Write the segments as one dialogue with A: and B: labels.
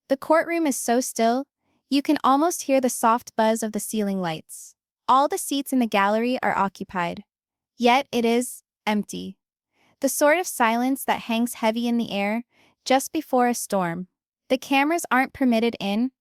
A: The courtroom is so still, you can almost hear the soft buzz of the ceiling lights. All the seats in the gallery are occupied. Yet it is empty. The sort of silence that hangs heavy in the air just before a storm. The cameras aren't permitted in,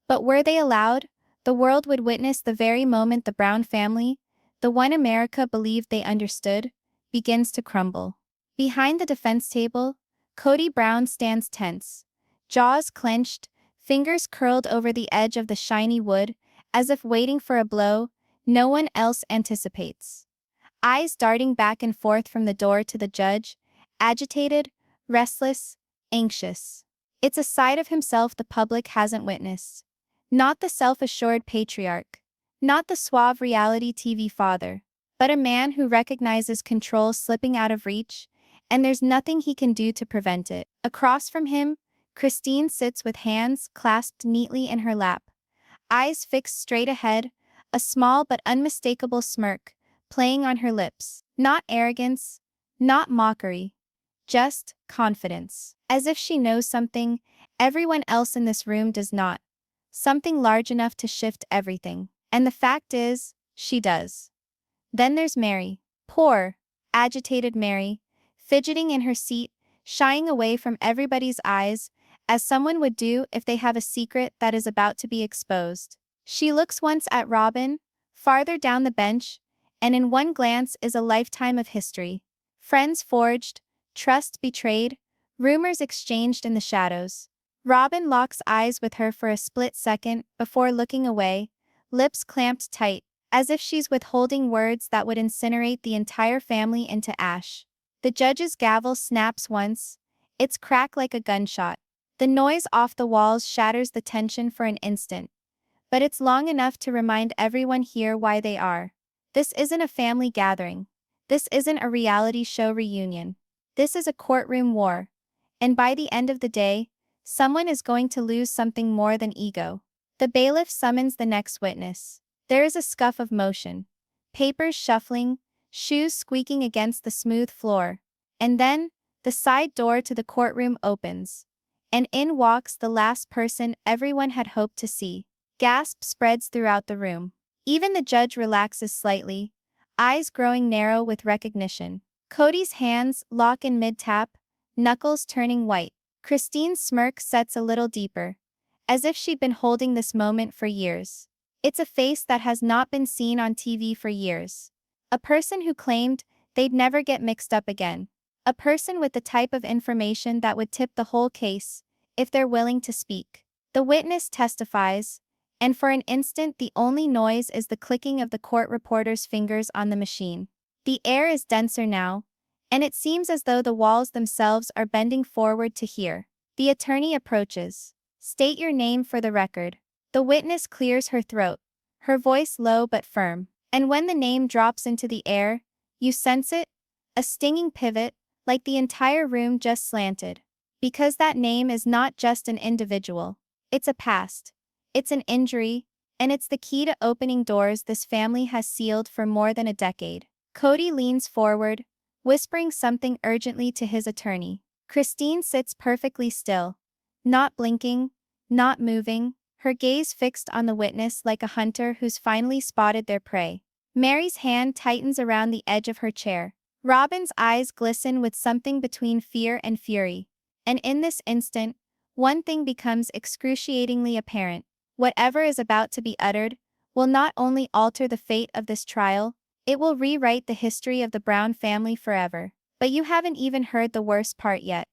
A: but were they allowed, the world would witness the very moment the Brown family, the one America believed they understood, begins to crumble. Behind the defense table, Kody Brown stands tense, jaws clenched, fingers curled over the edge of the shiny wood, as if waiting for a blow no one else anticipates. Eyes darting back and forth from the door to the judge, agitated, restless, anxious. It's a side of himself the public hasn't witnessed. Not the self-assured patriarch, not the suave reality TV father, but a man who recognizes control slipping out of reach, and there's nothing he can do to prevent it. Across from him, Christine sits with hands clasped neatly in her lap, eyes fixed straight ahead, a small but unmistakable smirk playing on her lips. Not arrogance, not mockery, just confidence. As if she knows something everyone else in this room does not. Something large enough to shift everything. And the fact is, she does. Then there's Meri. Poor, agitated Meri, fidgeting in her seat, shying away from everybody's eyes, as someone would do if they have a secret that is about to be exposed. She looks once at Robyn, farther down the bench, and in one glance is a lifetime of history. Friends forged, trust betrayed, rumors exchanged in the shadows. Robyn locks eyes with her for a split second before looking away, lips clamped tight, as if she's withholding words that would incinerate the entire family into ash. The judge's gavel snaps once, its crack like a gunshot. The noise off the walls shatters the tension for an instant. But it's long enough to remind everyone here why they are. This isn't a family gathering. This isn't a reality show reunion. This is a courtroom war. And by the end of the day, someone is going to lose something more than ego. The bailiff summons the next witness. There is a scuff of motion. Papers shuffling, shoes squeaking against the smooth floor. And then, the side door to the courtroom opens. And in walks the last person everyone had hoped to see. Gasp spreads throughout the room. Even the judge relaxes slightly, eyes growing narrow with recognition. Kody's hands lock in mid-tap, knuckles turning white. Christine's smirk sets a little deeper, as if she'd been holding this moment for years. It's a face that has not been seen on TV for years. A person who claimed they'd never get mixed up again. A person with the type of information that would tip the whole case, if they're willing to speak. The witness testifies, and for an instant the only noise is the clicking of the court reporter's fingers on the machine. The air is denser now, and it seems as though the walls themselves are bending forward to hear. The attorney approaches. State your name for the record. The witness clears her throat, her voice low but firm. And when the name drops into the air, you sense it, a stinging pivot, like the entire room just slanted. Because that name is not just an individual. It's a past. It's an injury, and it's the key to opening doors this family has sealed for more than a decade. Kody leans forward, whispering something urgently to his attorney. Christine sits perfectly still, not blinking, not moving, her gaze fixed on the witness like a hunter who's finally spotted their prey. Meri's hand tightens around the edge of her chair. Robyn's eyes glisten with something between fear and fury. And in this instant, one thing becomes excruciatingly apparent. Whatever is about to be uttered will not only alter the fate of this trial, it will rewrite the history of the Brown family forever. But you haven't even heard the worst part yet.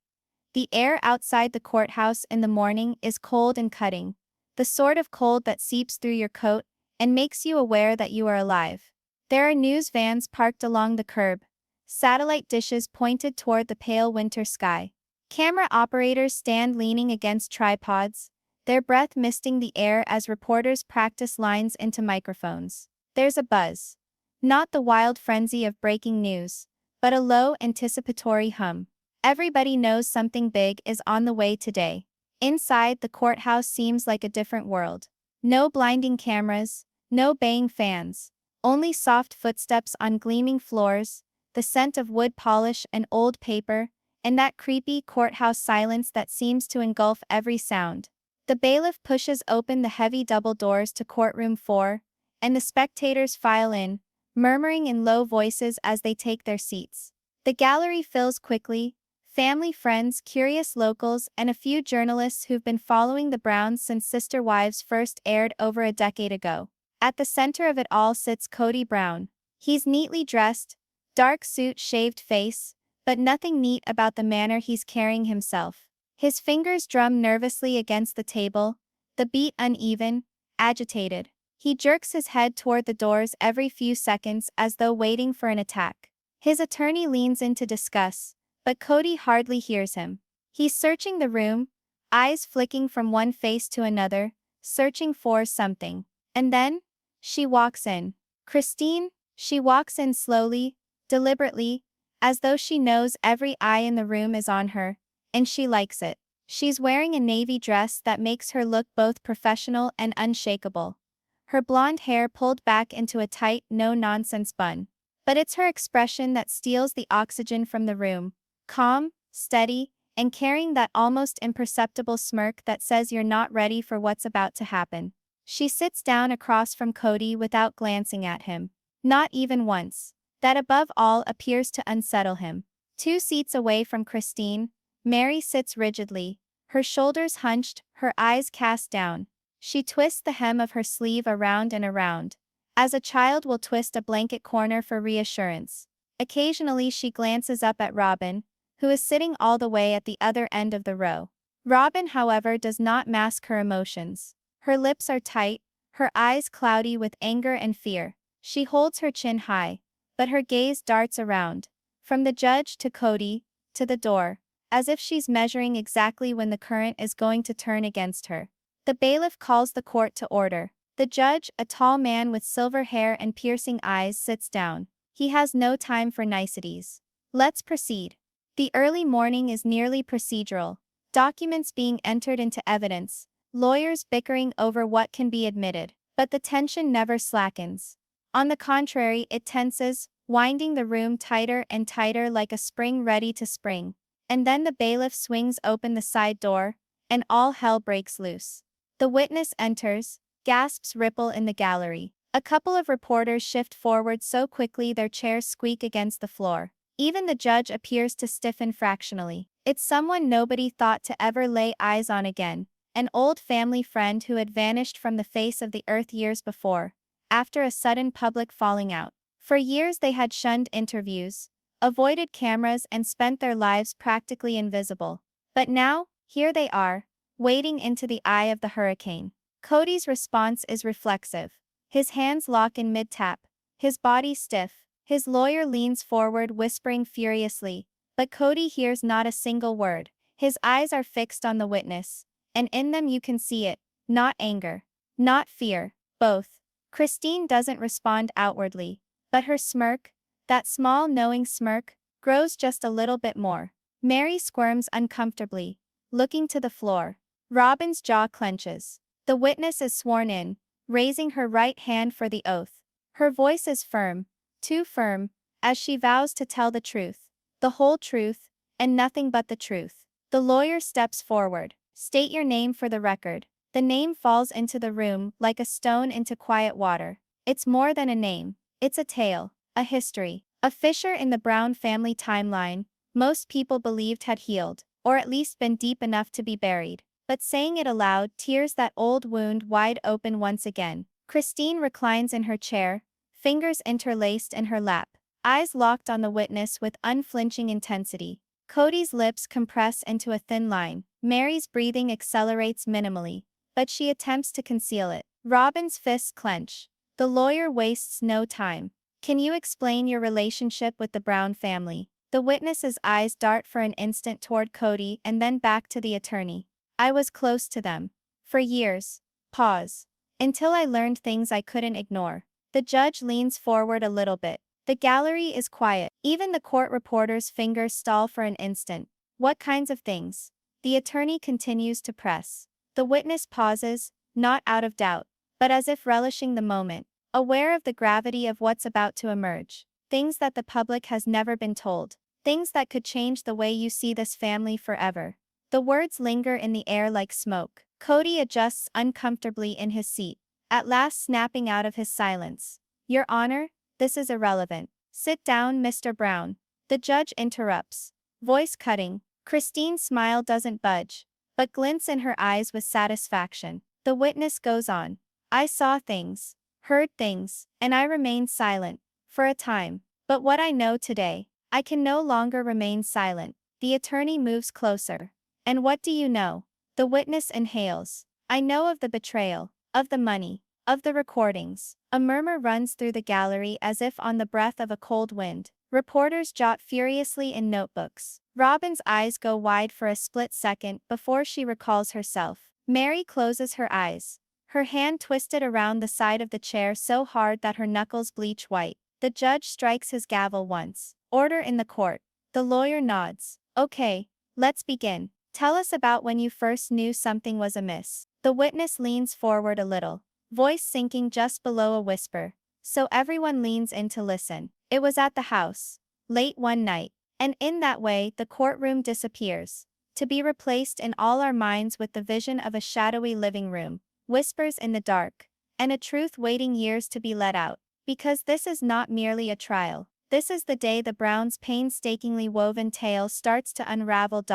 A: The air outside the courthouse in the morning is cold and cutting, the sort of cold that seeps through your coat and makes you aware that you are alive. There are news vans parked along the curb, satellite dishes pointed toward the pale winter sky. Camera operators stand leaning against tripods, their breath misting the air as reporters practice lines into microphones. There's a buzz. Not the wild frenzy of breaking news, but a low anticipatory hum. Everybody knows something big is on the way today. Inside, the courthouse seems like a different world. No blinding cameras, no baying fans, only soft footsteps on gleaming floors, the scent of wood polish and old paper, and that creepy courthouse silence that seems to engulf every sound. The bailiff pushes open the heavy double doors to courtroom 4, and the spectators file in, murmuring in low voices as they take their seats. The gallery fills quickly, family, friends, curious locals, and a few journalists who've been following the Browns since Sister Wives first aired over a decade ago. At the center of it all sits Kody Brown. He's neatly dressed, dark suit, shaved face, but nothing neat about the manner he's carrying himself. His fingers drum nervously against the table, the beat uneven, agitated. He jerks his head toward the doors every few seconds as though waiting for an attack. His attorney leans in to discuss, but Kody hardly hears him. He's searching the room, eyes flicking from one face to another, searching for something. And then, she walks in. Christine, she walks in slowly, deliberately, as though she knows every eye in the room is on her, and she likes it. She's wearing a navy dress that makes her look both professional and unshakable. Her blonde hair pulled back into a tight, no-nonsense bun. But it's her expression that steals the oxygen from the room. Calm, steady, and carrying that almost imperceptible smirk that says you're not ready for what's about to happen. She sits down across from Kody without glancing at him. Not even once. That above all appears to unsettle him. 2 seats away from Christine, Meri sits rigidly, her shoulders hunched, her eyes cast down. She twists the hem of her sleeve around and around, as a child will twist a blanket corner for reassurance. Occasionally she glances up at Robyn, who is sitting all the way at the other end of the row. Robyn, however, does not mask her emotions. Her lips are tight, her eyes cloudy with anger and fear. She holds her chin high, but her gaze darts around, from the judge to Kody, to the door, as if she's measuring exactly when the current is going to turn against her. The bailiff calls the court to order. The judge, a tall man with silver hair and piercing eyes, sits down. He has no time for niceties. Let's proceed. The early morning is nearly procedural. Documents being entered into evidence, lawyers bickering over what can be admitted. But the tension never slackens. On the contrary, it tenses, winding the room tighter and tighter like a spring ready to spring. And then the bailiff swings open the side door, and all hell breaks loose. The witness enters, gasps ripple in the gallery. A couple of reporters shift forward so quickly their chairs squeak against the floor. Even the judge appears to stiffen fractionally. It's someone nobody thought to ever lay eyes on again, an old family friend who had vanished from the face of the earth years before, after a sudden public falling out. For years they had shunned interviews, avoided cameras, and spent their lives practically invisible. But now, here they are, wading into the eye of the hurricane. Kody's response is reflexive. His hands lock in mid-tap, his body stiff. His lawyer leans forward whispering furiously, but Kody hears not a single word. His eyes are fixed on the witness, and in them you can see it, not anger, not fear, both. Christine doesn't respond outwardly, but her smirk, that small knowing smirk, grows just a little bit more. Meri squirms uncomfortably, looking to the floor. Robyn's jaw clenches. The witness is sworn in, raising her right hand for the oath. Her voice is firm, too firm, as she vows to tell the truth, the whole truth, and nothing but the truth. The lawyer steps forward. State your name for the record. The name falls into the room like a stone into quiet water. It's more than a name. It's a tale, a history, a fissure in the Brown family timeline most people believed had healed, or at least been deep enough to be buried. But saying it aloud tears that old wound wide open once again. Christine reclines in her chair, fingers interlaced in her lap, eyes locked on the witness with unflinching intensity. Kody's lips compress into a thin line. Meri's breathing accelerates minimally, but she attempts to conceal it. Robyn's fists clench. The lawyer wastes no time. Can you explain your relationship with the Brown family? The witness's eyes dart for an instant toward Kody and then back to the attorney. I was close to them. For years. Pause. Until I learned things I couldn't ignore. The judge leans forward a little bit. The gallery is quiet. Even the court reporter's fingers stall for an instant. What kinds of things? The attorney continues to press. The witness pauses, not out of doubt, but as if relishing the moment, aware of the gravity of what's about to emerge. Things that the public has never been told. Things that could change the way you see this family forever. The words linger in the air like smoke. Kody adjusts uncomfortably in his seat, at last snapping out of his silence. Your Honor, this is irrelevant. Sit down, Mr. Brown. The judge interrupts. Voice cutting. Christine's smile doesn't budge, but glints in her eyes with satisfaction. The witness goes on. I saw things, heard things, and I remained silent, for a time. But what I know today, I can no longer remain silent. The attorney moves closer. And what do you know? The witness inhales. I know of the betrayal, of the money, of the recordings. A murmur runs through the gallery as if on the breath of a cold wind. Reporters jot furiously in notebooks. Robyn's eyes go wide for a split second before she recalls herself. Meri closes her eyes, her hand twisted around the side of the chair so hard that her knuckles bleach white. The judge strikes his gavel once. Order in the court. The lawyer nods. Okay, let's begin. Tell us about when you first knew something was amiss. The witness leans forward a little, voice sinking just below a whisper, so everyone leans in to listen. It was at the house, late one night, and in that way the courtroom disappears, to be replaced in all our minds with the vision of a shadowy living room, whispers in the dark, and a truth waiting years to be let out. Because this is not merely a trial. This is the day the Browns' painstakingly woven tale starts to unravel.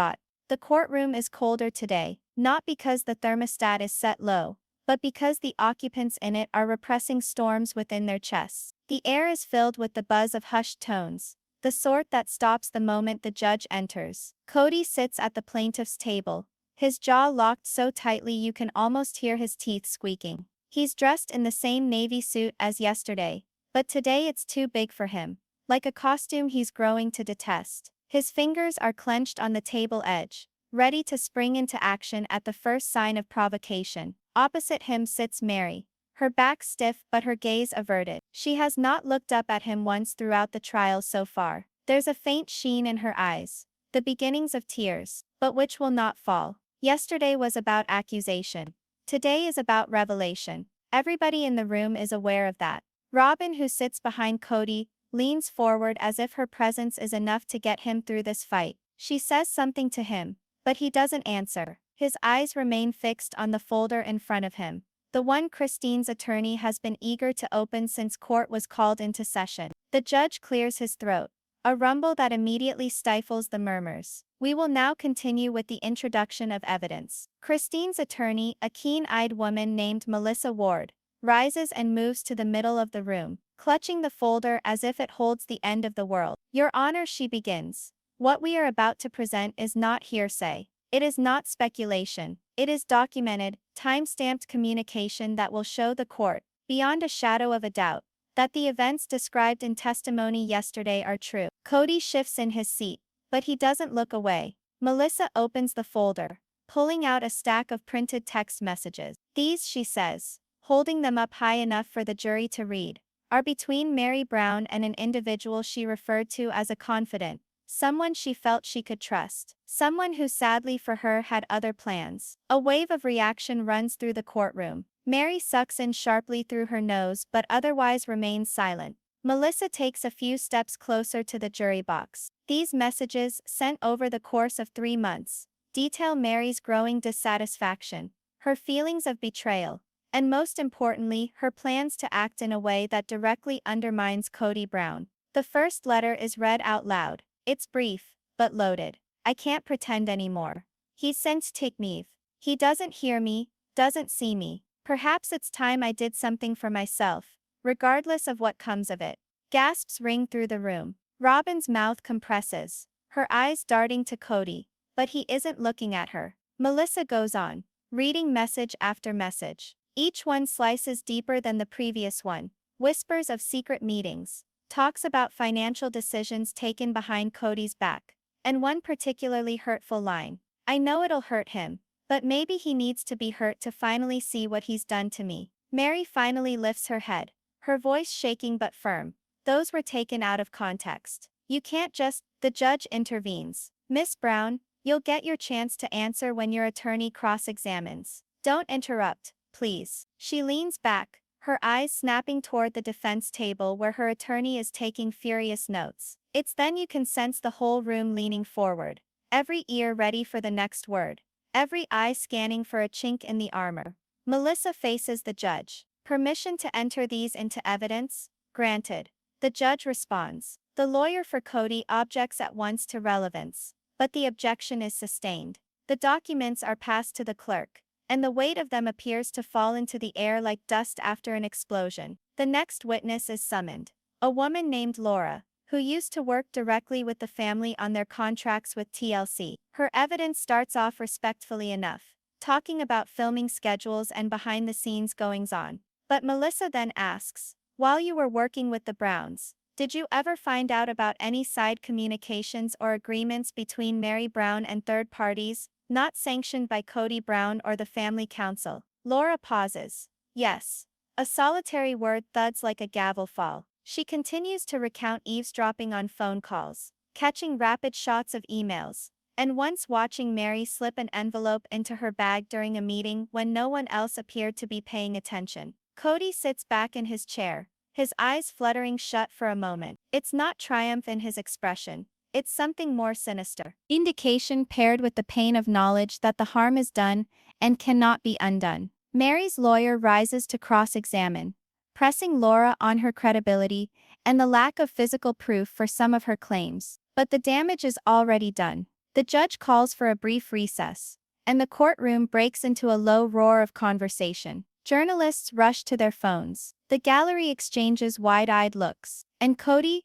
A: The courtroom is colder today, not because the thermostat is set low, but because the occupants in it are repressing storms within their chests. The air is filled with the buzz of hushed tones, the sort that stops the moment the judge enters. Kody sits at the plaintiff's table, his jaw locked so tightly you can almost hear his teeth squeaking. He's dressed in the same navy suit as yesterday, but today it's too big for him, like a costume he's growing to detest. His fingers are clenched on the table edge, ready to spring into action at the first sign of provocation. Opposite him sits Meri, her back stiff but her gaze averted. She has not looked up at him once throughout the trial so far. There's a faint sheen in her eyes, the beginnings of tears, but which will not fall. Yesterday was about accusation. Today is about revelation. Everybody in the room is aware of that. Robyn, who sits behind Kody, leans forward as if her presence is enough to get him through this fight. She says something to him, but he doesn't answer. His eyes remain fixed on the folder in front of him, the one Christine's attorney has been eager to open since court was called into session. The judge clears his throat, a rumble that immediately stifles the murmurs. We will now continue with the introduction of evidence. Christine's attorney, a keen-eyed woman named Melissa Ward, rises and moves to the middle of the room, clutching the folder as if it holds the end of the world. Your Honor, she begins. What we are about to present is not hearsay. It is not speculation. It is documented, time-stamped communication that will show the court, beyond a shadow of a doubt, that the events described in testimony yesterday are true. Kody shifts in his seat, but he doesn't look away. Melissa opens the folder, pulling out a stack of printed text messages. These, she says, holding them up high enough for the jury to read, are between Meri Brown and an individual she referred to as a confidant, someone she felt she could trust, someone who sadly for her had other plans. A wave of reaction runs through the courtroom. Meri sucks in sharply through her nose but otherwise remains silent. Melissa takes a few steps closer to the jury box. These messages, sent over the course of 3 months, detail Meri's growing dissatisfaction, her feelings of betrayal, and most importantly, her plans to act in a way that directly undermines Kody Brown. The first letter is read out loud. It's brief, but loaded. I can't pretend anymore. He's sensitive. He doesn't hear me, doesn't see me. Perhaps it's time I did something for myself, regardless of what comes of it. Gasps ring through the room. Robyn's mouth compresses, her eyes darting to Kody, but he isn't looking at her. Melissa goes on, reading message after message. Each one slices deeper than the previous one. Whispers of secret meetings, talks about financial decisions taken behind Kody's back, and one particularly hurtful line. I know it'll hurt him, but maybe he needs to be hurt to finally see what he's done to me. Meri finally lifts her head, her voice shaking but firm. Those were taken out of context. You can't just. The judge intervenes. Miss Brown, you'll get your chance to answer when your attorney cross-examines. Don't interrupt, please. She leans back, her eyes snapping toward the defense table where her attorney is taking furious notes. It's then you can sense the whole room leaning forward, every ear ready for the next word. every eye scanning for a chink in the armor. Melissa faces the judge. Permission to enter these into evidence? Granted. The judge responds. The lawyer for Kody objects at once to relevance, but the objection is sustained. The documents are passed to the clerk, and the weight of them appears to fall into the air like dust after an explosion. The next witness is summoned. A woman named Laura, who used to work directly with the family on their contracts with TLC. Her evidence starts off respectfully enough, talking about filming schedules and behind-the-scenes goings-on. But Melissa then asks, while you were working with the Browns, did you ever find out about any side communications or agreements between Meri Brown and third parties, not sanctioned by Kody Brown or the family council? Laura pauses. Yes. A solitary word thuds like a gavel fall. She continues to recount eavesdropping on phone calls, catching rapid shots of emails, and once watching Meri slip an envelope into her bag during a meeting when no one else appeared to be paying attention. Kody sits back in his chair, his eyes fluttering shut for a moment. It's not triumph in his expression, it's something more sinister. Indication paired with the pain of knowledge that the harm is done and cannot be undone. Meri's lawyer rises to cross-examine, pressing Laura on her credibility and the lack of physical proof for some of her claims. But the damage is already done. The judge calls for a brief recess, and the courtroom breaks into a low roar of conversation. Journalists rush to their phones. The gallery exchanges wide-eyed looks. And Kody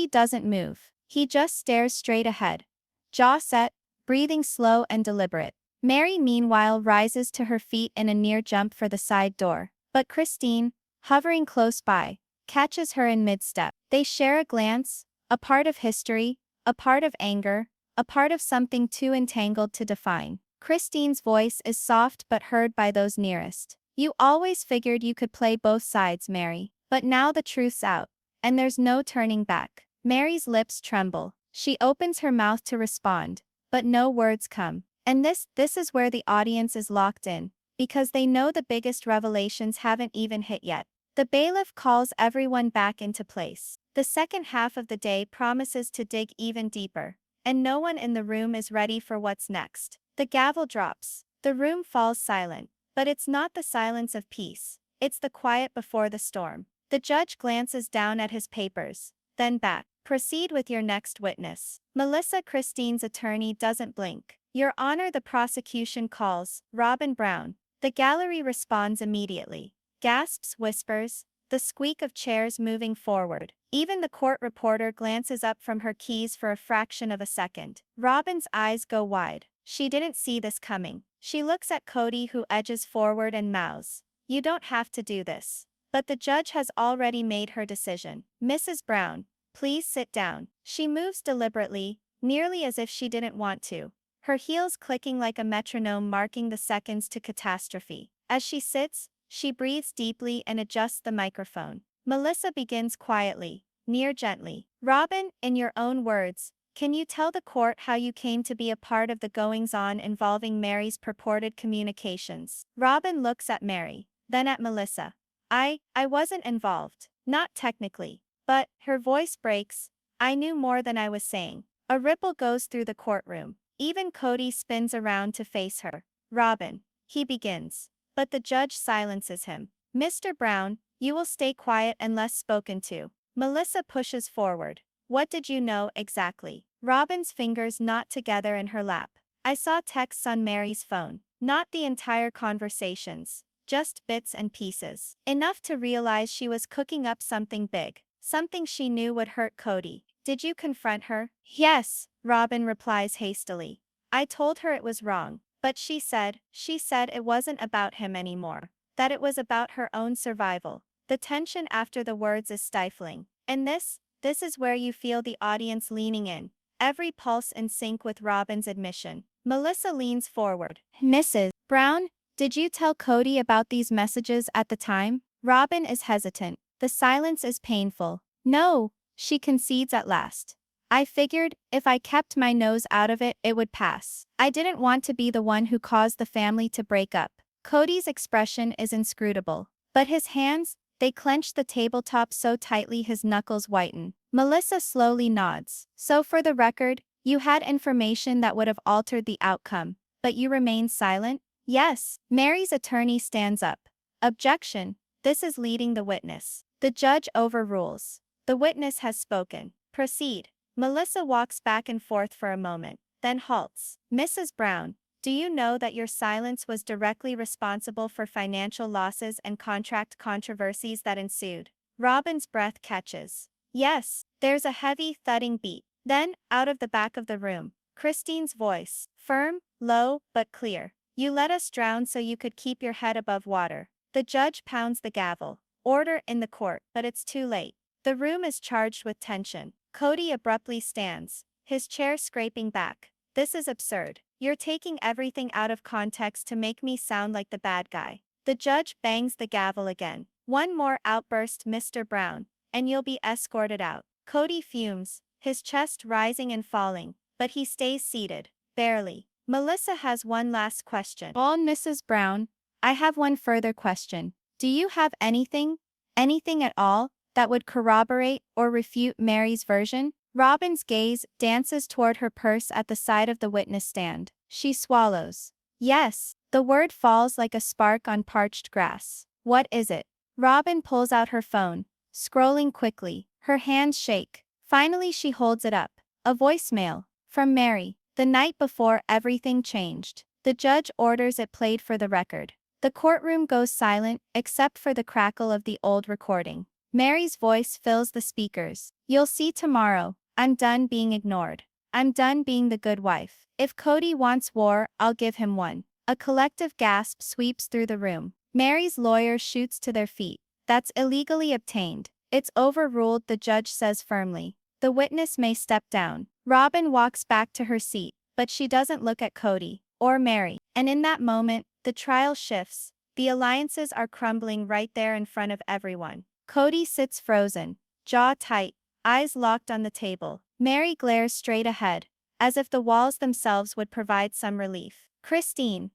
A: doesn't move. He just stares straight ahead, jaw set, breathing slow and deliberate. Meri meanwhile rises to her feet in a near jump for the side door. But Christine, hovering close by, catches her in mid-step. They share a glance, a part of history, a part of anger, a part of something too entangled to define. Christine's voice is soft but heard by those nearest. You always figured you could play both sides, Meri. But now the truth's out, and there's no turning back. Meri's lips tremble. She opens her mouth to respond, but no words come. And this is where the audience is locked in, because they know the biggest revelations haven't even hit yet. The bailiff calls everyone back into place. The second half of the day promises to dig even deeper, and no one in the room is ready for what's next. The gavel drops. The room falls silent, but it's not the silence of peace. It's the quiet before the storm. The judge glances down at his papers, then back. Proceed with your next witness. Melissa, Christine's attorney, doesn't blink. Your Honor, the prosecution calls Robyn Brown. The gallery responds immediately. Gasps, whispers, the squeak of chairs moving forward. Even the court reporter glances up from her keys for a fraction of a second. Robyn's eyes go wide. She didn't see this coming. She looks at Kody, who edges forward and mouths, "You don't have to do this." But the judge has already made her decision. Mrs. Brown, please sit down. She moves deliberately, nearly as if she didn't want to, her heels clicking like a metronome marking the seconds to catastrophe. As she sits, she breathes deeply and adjusts the microphone. Melissa begins quietly, near gently. Robyn, in your own words, can you tell the court how you came to be a part of the goings-on involving Meri's purported communications? Robyn looks at Meri, then at Melissa. I wasn't involved. Not technically. But, her voice breaks, I knew more than I was saying. A ripple goes through the courtroom. Even Kody spins around to face her. Robyn, he begins. But the judge silences him. Mr. Brown, you will stay quiet unless spoken to. Melissa pushes forward. What did you know exactly? Robyn's fingers knot together in her lap. I saw texts on Meri's phone. Not the entire conversations, just bits and pieces. Enough to realize she was cooking up something big. Something she knew would hurt Kody. Did you confront her? Yes, Robyn replies hastily. I told her it was wrong, but she said it wasn't about him anymore, that it was about her own survival. The tension after the words is stifling. And this is where you feel the audience leaning in, every pulse in sync with Robyn's admission. Melissa leans forward. Mrs. Brown, did you tell Kody about these messages at the time? Robyn is hesitant. The silence is painful. No, she concedes at last. I figured, if I kept my nose out of it, it would pass. I didn't want to be the one who caused the family to break up. Kody's expression is inscrutable. But his hands, they clench the tabletop so tightly his knuckles whiten. Melissa slowly nods. So for the record, you had information that would have altered the outcome. but you remain silent? Yes. Meri's attorney stands up. Objection. This is leading the witness. The judge overrules. The witness has spoken. Proceed. Melissa walks back and forth for a moment, then halts. Mrs. Brown, do you know that your silence was directly responsible for financial losses and contract controversies that ensued? Robyn's breath catches. Yes. There's a heavy, thudding beat. Then, out of the back of the room, Christine's voice, firm, low, but clear. You let us drown so you could keep your head above water. The judge pounds the gavel. Order in the court, but it's too late. The room is charged with tension. Kody abruptly stands, his chair scraping back. This is absurd. You're taking everything out of context to make me sound like the bad guy. The judge bangs the gavel again. One more outburst, Mr. Brown, and you'll be escorted out. Kody fumes, his chest rising and falling, but he stays seated, barely. Melissa has one last question. Well, Mrs. Brown, I have one further question. Do you have anything at all, that would corroborate or refute Meri's version? Robyn's gaze dances toward her purse at the side of the witness stand. She swallows. Yes, the word falls like a spark on parched grass. What is it? Robyn pulls out her phone, scrolling quickly. Her hands shake. Finally she holds it up. A voicemail. From Meri. The night before everything changed. The judge orders it played for the record. The courtroom goes silent, except for the crackle of the old recording. Meri's voice fills the speakers. You'll see tomorrow. I'm done being ignored. I'm done being the good wife. If Kody wants war, I'll give him one. A collective gasp sweeps through the room. Meri's lawyer shoots to their feet. That's illegally obtained. It's overruled, the judge says firmly. The witness may step down. Robyn walks back to her seat, but she doesn't look at Kody or Meri. And in that moment, the trial shifts. The alliances are crumbling right there in front of everyone. Kody sits frozen, jaw tight, eyes locked on the table. Meri glares straight ahead, as if the walls themselves would provide some relief. Christine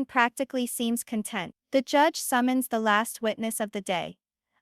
A: practically seems content. The judge summons the last witness of the day.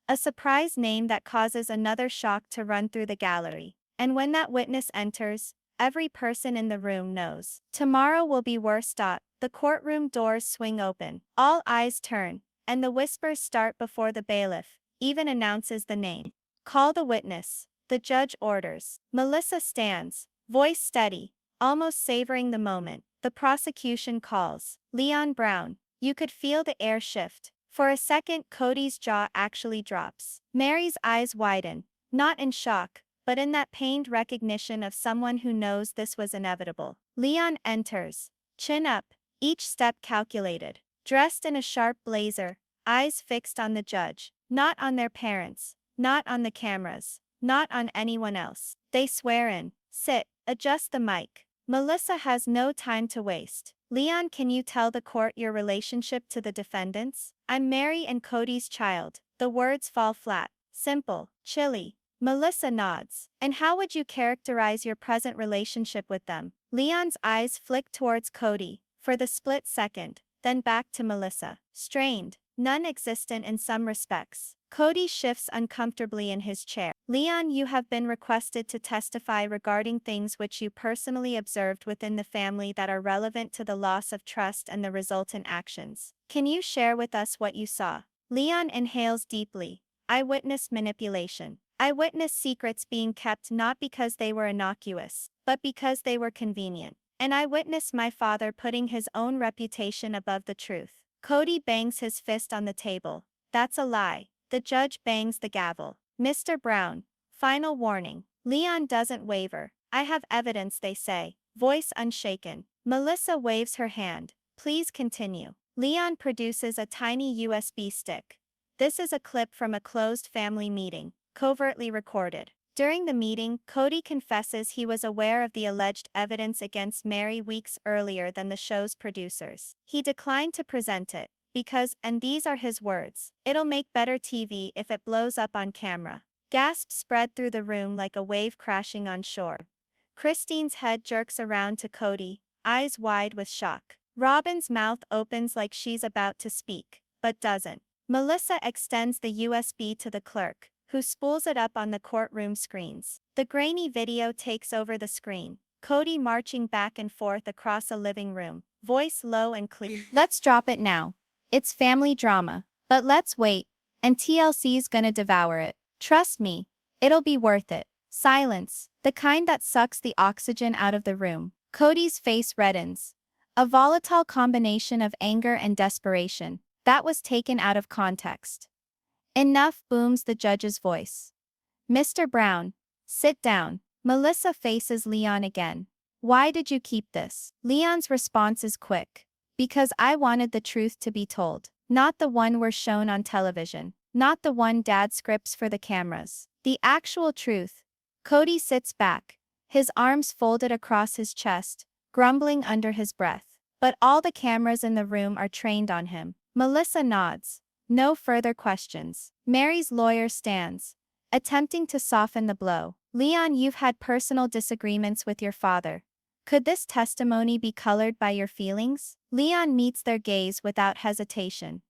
A: A surprise name that causes another shock to run through the gallery. And when that witness enters, every person in the room knows. Tomorrow will be worse. The courtroom doors swing open. All eyes turn, and the whispers start before the bailiff even announces the name. Call the witness, the judge orders. Melissa stands, voice steady, almost savoring the moment. The prosecution calls. Leon Brown. You could feel the air shift. For a second, Kody's jaw actually drops. Meri's eyes widen, not in shock, but in that pained recognition of someone who knows this was inevitable. Leon enters, chin up, each step calculated. Dressed in a sharp blazer, eyes fixed on the judge, not on their parents, not on the cameras, not on anyone else. They swear in. Sit, adjust the mic. Melissa has no time to waste. Leon, can you tell the court your relationship to the defendants? I'm Meri and Kody's child. The words fall flat. Simple, chilly. Melissa nods. And how would you characterize your present relationship with them? Leon's eyes flick towards Kody, for the split second, then back to Melissa. Strained, non-existent in some respects. Kody shifts uncomfortably in his chair. Leon, you have been requested to testify regarding things which you personally observed within the family that are relevant to the loss of trust and the resultant actions. Can you share with us what you saw? Leon inhales deeply. I witnessed manipulation. I witnessed secrets being kept not because they were innocuous, but because they were convenient. And I witnessed my father putting his own reputation above the truth. Kody bangs his fist on the table. That's a lie. The judge bangs the gavel. Mr. Brown, final warning. Leon doesn't waver. I have evidence, they say, voice unshaken. Melissa waves her hand. Please continue. Leon produces a tiny USB stick. This is a clip from a closed family meeting, covertly recorded. During the meeting, Kody confesses he was aware of the alleged evidence against Meri weeks earlier than the show's producers. He declined to present it, because, and these are his words, it'll make better TV if it blows up on camera. Gasps spread through the room like a wave crashing on shore. Christine's head jerks around to Kody, eyes wide with shock. Robyn's mouth opens like she's about to speak, but doesn't. Melissa extends the USB to the clerk, who spools it up on the courtroom screens. The grainy video takes over the screen. Kody marching back and forth across a living room, voice low and clear. Let's drop it now. It's family drama. But let's wait, and TLC's gonna devour it. Trust me, it'll be worth it. Silence, the kind that sucks the oxygen out of the room. Kody's face reddens. A volatile combination of anger and desperation that was taken out of context. Enough, booms the judge's voice. Mr. Brown, sit down. Melissa faces Leon again. Why did you keep this? Leon's response is quick. Because I wanted the truth to be told. Not the one we're shown on television. Not the one Dad scripts for the cameras. The actual truth. Kody sits back, his arms folded across his chest, grumbling under his breath. But all the cameras in the room are trained on him. Melissa nods. No further questions. Meri's lawyer stands, attempting to soften the blow. Leon, you've had personal disagreements with your father. Could this testimony be colored by your feelings? Leon meets their gaze without hesitation.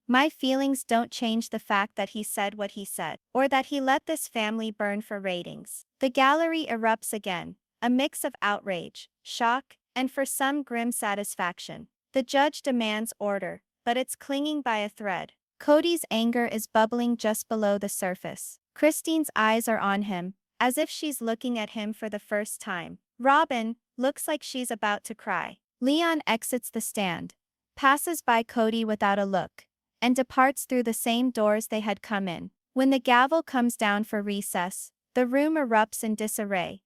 A: My feelings don't change the fact that he said what he said, or that he let this family burn for ratings. The gallery erupts again, a mix of outrage, shock, and for some grim satisfaction. The judge demands order, but it's clinging by a thread. Kody's anger is bubbling just below the surface. Christine's eyes are on him, as if she's looking at him for the first time. Robyn looks like she's about to cry. Leon exits the stand, passes by Kody without a look, and departs through the same doors they had come in. When the gavel comes down for recess, the room erupts in disarray.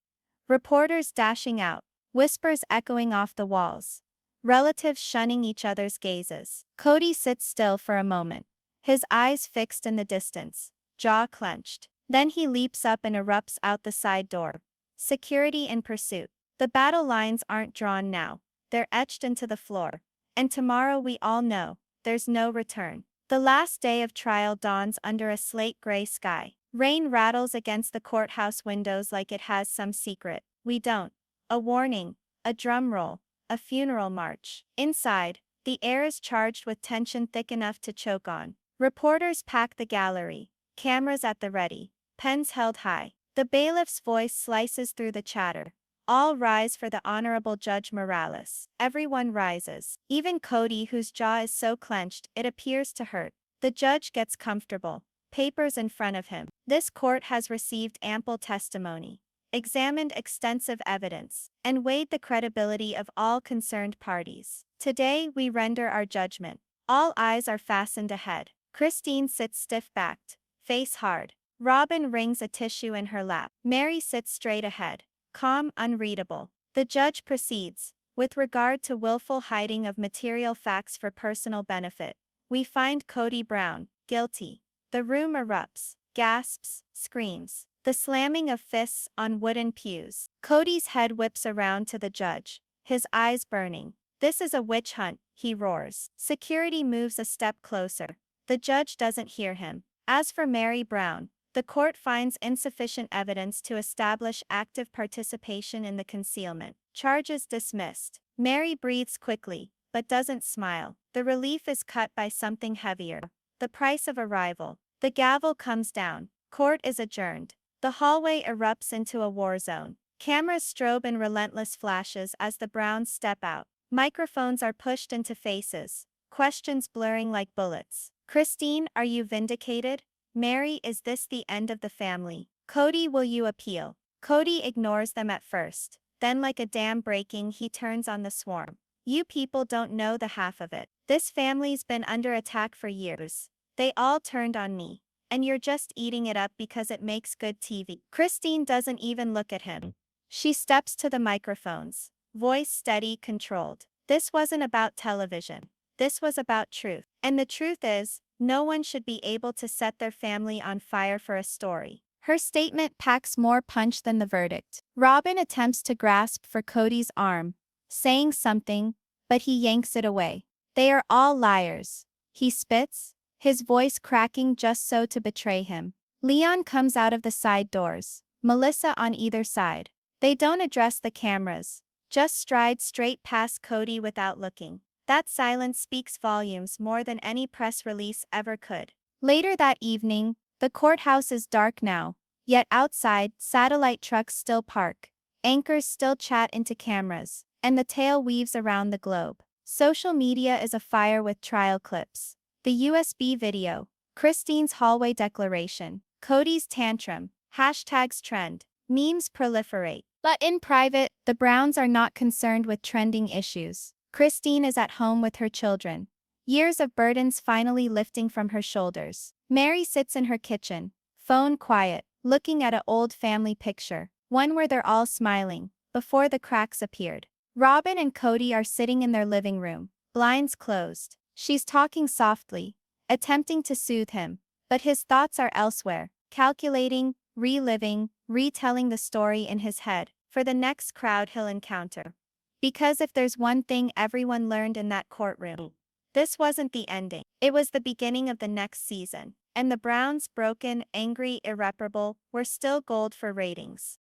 A: Reporters dashing out, whispers echoing off the walls, relatives shunning each other's gazes. Kody sits still for a moment, his eyes fixed in the distance, jaw clenched. Then he leaps up and erupts out the side door. Security in pursuit. The battle lines aren't drawn now, they're etched into the floor. And tomorrow we all know, there's no return. The last day of trial dawns under a slate-gray sky. Rain rattles against the courthouse windows like it has some secret. We don't. A warning, a drum roll, a funeral march. Inside, the air is charged with tension thick enough to choke on. Reporters pack the gallery, cameras at the ready, pens held high. The bailiff's voice slices through the chatter. All rise for the Honorable Judge Morales. Everyone rises. Even Kody, whose jaw is so clenched it appears to hurt. The judge gets comfortable. Papers in front of him. This court has received ample testimony, examined extensive evidence, and weighed the credibility of all concerned parties. Today we render our judgment. All eyes are fastened ahead. Christine sits stiff-backed, face hard. Robyn wrings a tissue in her lap. Meri sits straight ahead, calm, unreadable. The judge proceeds. With regard to willful hiding of material facts for personal benefit, we find Kody Brown guilty. The room erupts, gasps, screams. The slamming of fists on wooden pews. Kody's head whips around to the judge, his eyes burning. This is a witch hunt, he roars. Security moves a step closer. The judge doesn't hear him. As for Meri Brown, the court finds insufficient evidence to establish active participation in the concealment. Charges dismissed. Meri breathes quickly, but doesn't smile. The relief is cut by something heavier. The price of arrival. The gavel comes down. Court is adjourned. The hallway erupts into a war zone. Cameras strobe in relentless flashes as the Browns step out. Microphones are pushed into faces, questions blurring like bullets. Christine, are you vindicated? Meri, is this the end of the family? Kody, will you appeal? Kody ignores them at first. Then like a dam breaking, he turns on the swarm. You people don't know the half of it. This family's been under attack for years. They all turned on me. And you're just eating it up because it makes good TV. Christine doesn't even look at him. She steps to the microphones, voice steady, controlled. This wasn't about television. This was about truth. And the truth is, no one should be able to set their family on fire for a story. Her statement packs more punch than the verdict. Robyn attempts to grasp for Kody's arm, saying something, but he yanks it away. They are all liars. He spits, his voice cracking just so to betray him. Leon comes out of the side doors, Melissa on either side. They don't address the cameras, just stride straight past Kody without looking. That silence speaks volumes more than any press release ever could. Later that evening, the courthouse is dark now, yet outside, satellite trucks still park, anchors still chat into cameras, and the tale weaves around the globe. Social media is afire with trial clips. The USB video, Christine's hallway declaration, Kody's tantrum, hashtags trend, memes proliferate. But in private, the Browns are not concerned with trending issues. Christine is at home with her children, years of burdens finally lifting from her shoulders. Meri sits in her kitchen, phone quiet, looking at an old family picture, one where they're all smiling, before the cracks appeared. Robyn and Kody are sitting in their living room, blinds closed. She's talking softly, attempting to soothe him, but his thoughts are elsewhere, calculating, reliving, retelling the story in his head for the next crowd he'll encounter. Because if there's one thing everyone learned in that courtroom, this wasn't the ending. It was the beginning of the next season. And the Browns, broken, angry, irreparable, were still gold for ratings.